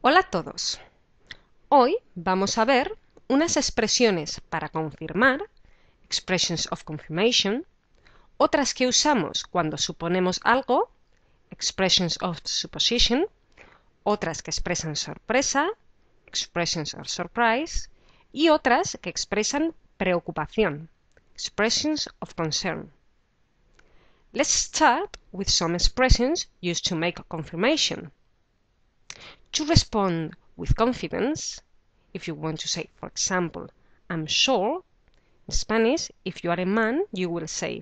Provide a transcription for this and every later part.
Hola a todos. Hoy vamos a ver unas expresiones para confirmar, expressions of confirmation, otras que usamos cuando suponemos algo, expressions of supposition, otras que expresan sorpresa, expressions of surprise, y otras que expresan preocupación, expressions of concern. Let's start with some expressions used to make a confirmation. To respond with confidence, if you want to say, for example, I'm sure, in Spanish, if you are a man, you will say,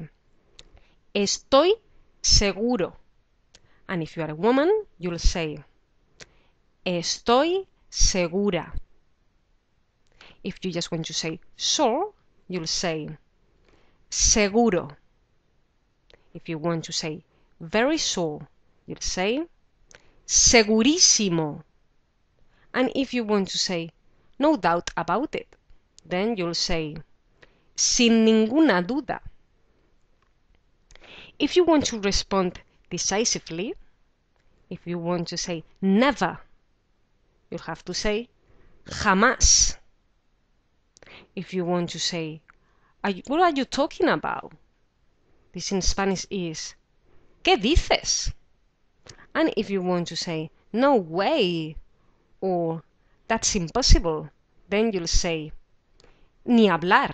estoy seguro. And if you are a woman, you'll say, estoy segura. If you just want to say sure, you'll say, seguro. If you want to say very sure, you'll say, segurísimo. And if you want to say no doubt about it, then you'll say sin ninguna duda. If you want to respond decisively, if you want to say never, you'll have to say jamás. If you want to say what are you talking about? This in Spanish is ¿qué dices? And if you want to say no way or that's impossible, then you'll say ni hablar.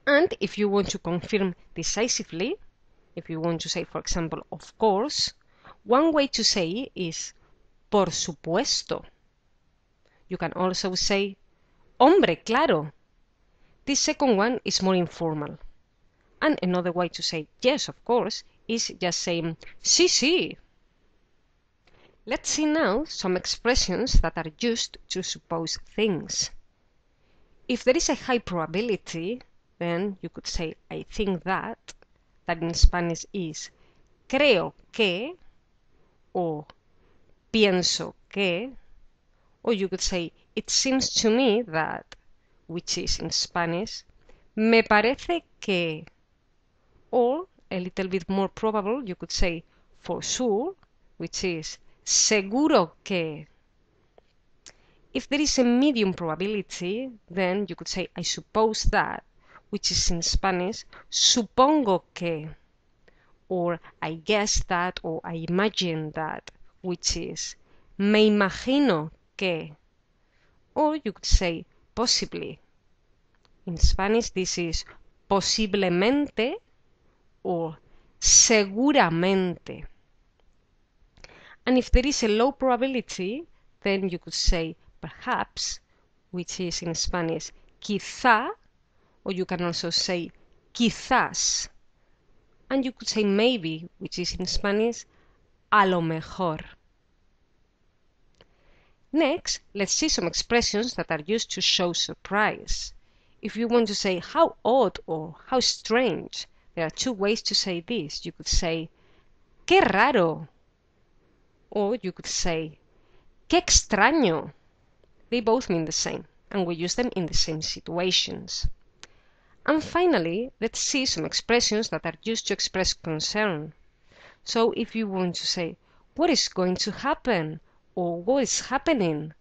And if you want to confirm decisively, if you want to say, for example, of course, one way to say is por supuesto. You can also say hombre, claro. This second one is more informal. And another way to say yes, of course, is just saying sí, sí. Let's see now some expressions that are used to suppose things. If there is a high probability, then you could say I think that in Spanish is creo que, or pienso que, or you could say it seems to me that, which is in Spanish me parece que, or a little bit more probable, you could say for sure, which is seguro que. If there is a medium probability, then you could say I suppose that, which is in Spanish supongo que, or I guess that, or I imagine that, which is me imagino que, or you could say possibly. In Spanish this is posiblemente or seguramente. And if there is a low probability, then you could say perhaps, which is in Spanish quizá, or you can also say quizás. And you could say maybe, which is in Spanish a lo mejor. Next, let's see some expressions that are used to show surprise. If you want to say how odd or how strange, there are two ways to say this. You could say qué raro, or you could say qué extraño. They both mean the same, and we use them in the same situations. And finally, let's see some expressions that are used to express concern. So if you want to say what is going to happen, or what is happening,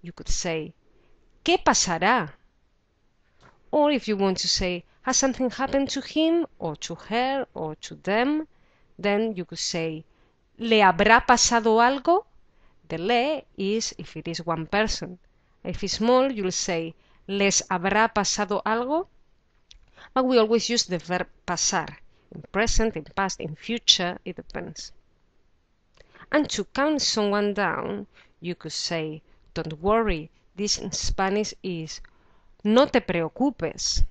you could say ¿qué pasará? Or if you want to say has something happened to him, or to her, or to them, then you could say ¿le habrá pasado algo? The le is if it is one person. If it's small, you'll say ¿les habrá pasado algo? But we always use the verb pasar. In present, in past, in future, it depends. And to count someone down, you could say don't worry. This in Spanish is no te preocupes.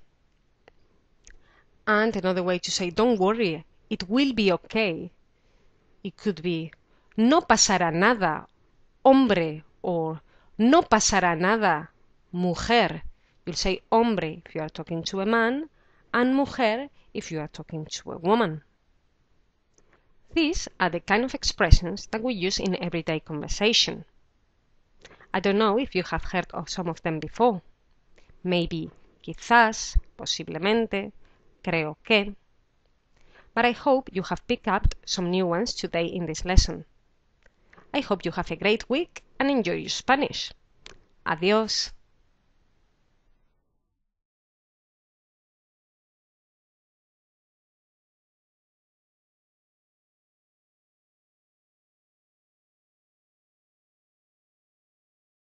And another way to say don't worry, it will be okay. It could be no pasará nada, hombre, or no pasará nada, mujer. You'll say hombre if you are talking to a man, and mujer if you are talking to a woman. These are the kind of expressions that we use in everyday conversation. I don't know if you have heard of some of them before. Maybe quizás, posiblemente, creo que. But I hope you have picked up some new ones today in this lesson. I hope you have a great week and enjoy your Spanish. Adiós.